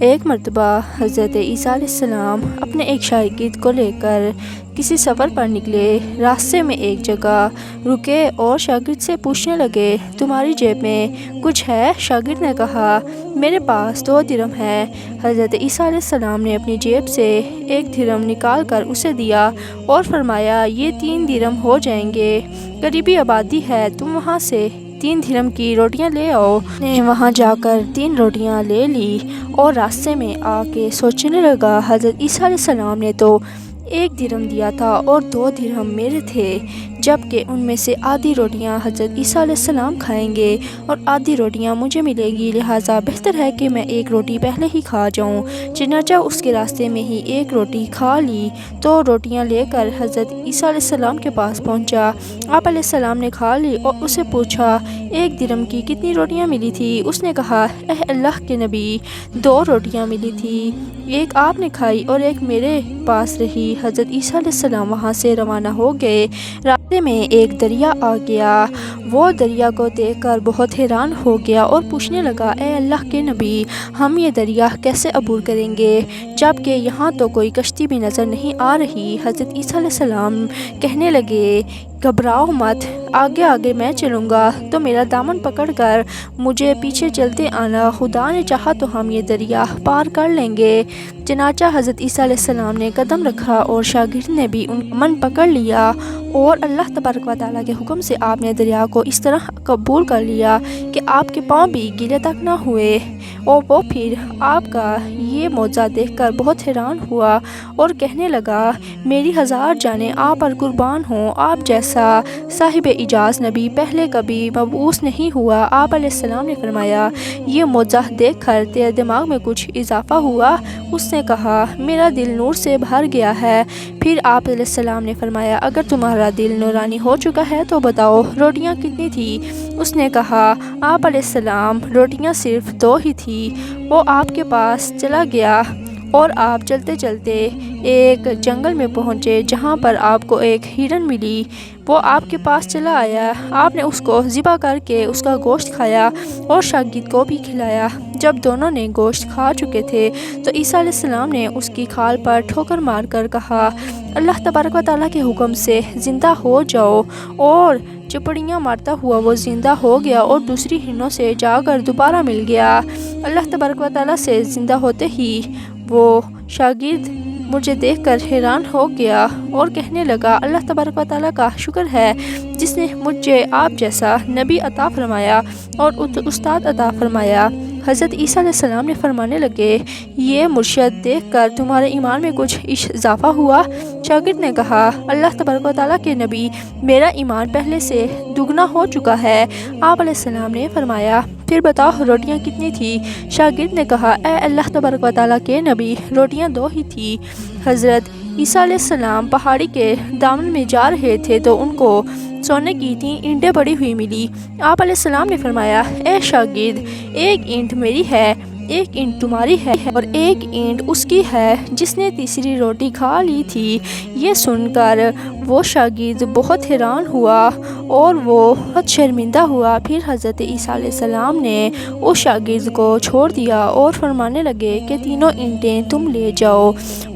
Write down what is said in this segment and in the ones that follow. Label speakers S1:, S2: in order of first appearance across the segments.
S1: ایک مرتبہ حضرت عیسیٰ علیہ السلام اپنے ایک شاگرد کو لے کر کسی سفر پر نکلے۔ راستے میں ایک جگہ رکے اور شاگرد سے پوچھنے لگے، تمہاری جیب میں کچھ ہے؟ شاگرد نے کہا، میرے پاس 2 درہم ہے۔ حضرت عیسیٰ علیہ السلام نے اپنی جیب سے 1 درہم نکال کر اسے دیا اور فرمایا، یہ 3 درہم ہو جائیں گے، قریبی آبادی ہے، تم وہاں سے 3 درہم کی روٹیاں لے آؤ۔ نے وہاں جا کر 3 روٹیاں لے لی اور راستے میں آ کے سوچنے لگا، حضرت عیسیٰ علیہ السلام نے تو 1 درہم دیا تھا اور 2 درہم میرے تھے، جبکہ ان میں سے آدھی روٹیاں حضرت عیسیٰ علیہ السلام کھائیں گے اور آدھی روٹیاں مجھے ملے گی، لہٰذا بہتر ہے کہ میں 1 روٹی پہلے ہی کھا جاؤں۔ چنانچہ اس کے راستے میں ہی 1 روٹی کھا لی تو روٹیاں لے کر حضرت عیسیٰ علیہ السلام کے پاس پہنچا۔ آپ علیہ السلام نے کھا لی اور اسے پوچھا، 1 درہم کی کتنی روٹیاں ملی تھی؟ اس نے کہا، اے اللہ کے نبی، 2 روٹیاں ملی تھی، 1 آپ نے کھائی اور 1 میرے پاس رہی۔ حضرت عیسیٰ علیہ السلام وہاں سے روانہ ہو گئے۔ راستے میں ایک دریا آ گیا، وہ دریا کو دیکھ کر بہت حیران ہو گیا اور پوچھنے لگا، اے اللہ کے نبی، ہم یہ دریا کیسے عبور کریں گے جبکہ یہاں تو کوئی کشتی بھی نظر نہیں آ رہی؟ حضرت عیسیٰ علیہ السلام کہنے لگے، گھبراؤ مت، آگے آگے میں چلوں گا، تو میرا دامن پکڑ کر مجھے پیچھے چلتے آنا، خدا نے چاہا تو ہم یہ دریا پار کر لیں گے۔ چنانچہ حضرت عیسیٰ علیہ السلام نے قدم رکھا اور شاگرد نے بھی ان کا من پکڑ لیا اور اللہ تبارک و تعالیٰ کے حکم سے آپ نے دریا کو اس طرح قبول کر لیا کہ آپ کے پاؤں بھی گیلے تک نہ ہوئے، اور وہ پھر آپ کا یہ معجزہ دیکھ کر بہت حیران ہوا اور کہنے لگا، میری 1000 جانیں آپ پر قربان ہوں، آپ جیسا صاحب اعجاز نبی پہلے کبھی مبعوث نہیں ہوا۔ آپ علیہ السلام نے فرمایا، یہ معجزہ دیکھ کر تیرے دماغ میں کچھ اضافہ ہوا؟ اس نے کہا، میرا دل نور سے بھر گیا ہے۔ پھر آپ علیہ السلام نے فرمایا، اگر تمہارا دل نورانی ہو چکا ہے تو بتاؤ روٹیاں کتنی تھی؟ اس نے کہا، آپ علیہ السلام، روٹیاں صرف 2 ہی تھی۔ وہ آپ کے پاس چلا گیا اور آپ چلتے چلتے ایک جنگل میں پہنچے جہاں پر آپ کو ایک ہرن ملی۔ وہ آپ کے پاس چلا آیا، آپ نے اس کو ذبح کر کے اس کا گوشت کھایا اور شاگرد کو بھی کھلایا۔ جب دونوں نے گوشت کھا چکے تھے تو عیسیٰ علیہ السلام نے اس کی کھال پر ٹھوکر مار کر کہا، اللہ تبارک و تعالیٰ کے حکم سے زندہ ہو جاؤ، اور چپڑیاں مارتا ہوا وہ زندہ ہو گیا اور دوسری ہرنوں سے جا کر دوبارہ مل گیا۔ اللہ تبارک و تعالیٰ سے زندہ ہوتے ہی وہ شاگرد مجھے دیکھ کر حیران ہو گیا اور کہنے لگا، اللہ تبارک و تعالیٰ کا شکر ہے جس نے مجھے آپ جیسا نبی عطا فرمایا اور استاد عطا فرمایا۔ حضرت عیسیٰ علیہ السلام نے فرمانے لگے، یہ مرشد دیکھ کر تمہارے ایمان میں کچھ اضافہ ہوا؟ شاگرد نے کہا، اللہ تبارک و تعالیٰ کے نبی، میرا ایمان پہلے سے دگنا ہو چکا ہے۔ آپ علیہ السلام نے فرمایا، پھر بتاؤ روٹیاں کتنی تھی؟ شاگرد نے کہا، اے اللہ تبارک و تعالیٰ کے نبی، روٹیاں 2 ہی تھی۔ حضرت عیسیٰ علیہ السلام پہاڑی کے دامن میں جا رہے تھے تو ان کو سونے کی 3 اینٹیں پڑی ہوئی ملی۔ آپ علیہ السلام نے فرمایا، اے شاگرد، 1 اینٹ میری ہے، 1 اینٹ تمہاری ہے اور 1 اینٹ اس کی ہے جس نے تیسری روٹی کھا لی تھی۔ یہ سن کر وہ شاگرد بہت حیران ہوا اور وہ بہت شرمندہ ہوا۔ پھر حضرت عیسیٰ علیہ السلام نے اس شاگرد کو چھوڑ دیا اور فرمانے لگے کہ 3 اینٹیں تم لے جاؤ۔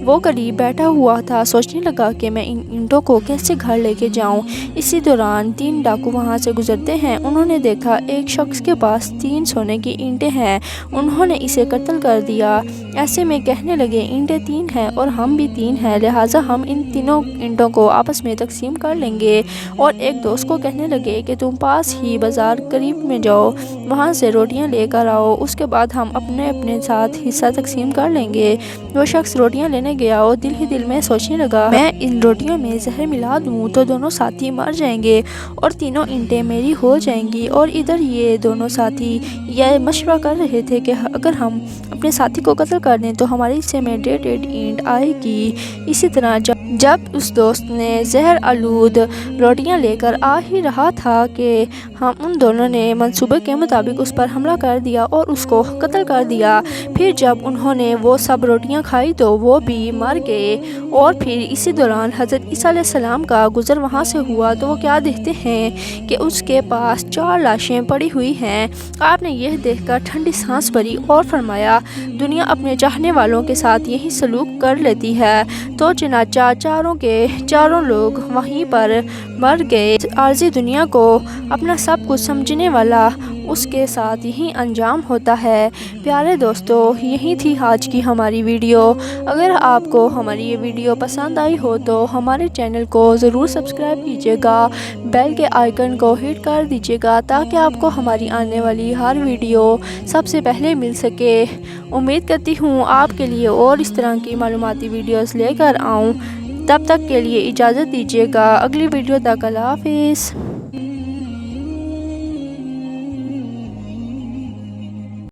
S1: وہ قریب بیٹھا ہوا تھا، سوچنے لگا کہ میں ان اینٹوں کو کیسے گھر لے کے جاؤں۔ اسی دوران 3 ڈاکو وہاں سے گزرتے ہیں، انہوں نے دیکھا ایک شخص کے پاس 3 سونے کی اینٹیں ہیں، انہوں نے اسے قتل کر دیا۔ ایسے میں کہنے لگے، اینٹیں 3 ہیں اور ہم بھی 3 ہیں، لہٰذا ہم ان تینوں اینٹوں کو آپس میں تقسیم کر لیں گے۔ اور ایک دوست کو کہنے لگے کہ تم پاس ہی بازار قریب میں جاؤ، وہاں سے روٹیاں لے کر آؤ، اس کے بعد ہم اپنے اپنے ساتھ حصہ تقسیم کر لیں گے۔ وہ شخص روٹیاں لینے گیا اور دل ہی دل میں سوچنے لگا، میں ان روٹیوں میں زہر ملا دوں تو دونوں ساتھی مر جائیں گے اور 3 اینٹیں میری ہو جائیں گی۔ اور ادھر یہ دونوں ساتھی یہ مشورہ کر رہے تھے کہ اگر ہم اپنے ساتھی کو قتل کر دیں تو ہمارے حصے میں 1.5 اینٹ آئے گی۔ اسی طرح جب اس دوست نے زہر آلود روٹیاں لے کر آ ہی رہا تھا کہ ان دونوں نے منصوبے کے مطابق اس پر حملہ کر دیا اور اس کو قتل کر دیا۔ پھر جب انہوں نے وہ سب روٹیاں کھائی تو وہ بھی ہی مر گئے، اور پھر اسی دوران حضرت عیسیٰ علیہ السلام کا گزر وہاں سے ہوا تو وہ کیا دیکھتے ہیں کہ اس کے پاس 4 لاشیں پڑی ہوئی ہیں۔ آپ نے یہ دیکھ کر ٹھنڈی سانس بھری اور فرمایا دنیا اپنے چاہنے والوں کے ساتھ یہی سلوک کر لیتی ہے۔ تو چنانچہ چاروں کے چاروں لوگ وہیں پر مر گئے۔ عارضی دنیا کو اپنا سب کچھ سمجھنے والا اس کے ساتھ یہی انجام ہوتا ہے۔ پیارے دوستو، یہی تھی آج کی ہماری ویڈیو۔ اگر آپ کو ہماری یہ ویڈیو پسند آئی ہو تو ہمارے چینل کو ضرور سبسکرائب کیجیے گا، بیل کے آئیکن کو ہٹ کر دیجیے گا تاکہ آپ کو ہماری آنے والی ہر ویڈیو سب سے پہلے مل سکے۔ امید کرتی ہوں آپ کے لیے اور اس طرح کی معلوماتی ویڈیوز لے کر آؤں۔ تب تک کے لیے اجازت دیجیے گا، اگلی ویڈیو تک اللہ حافظ۔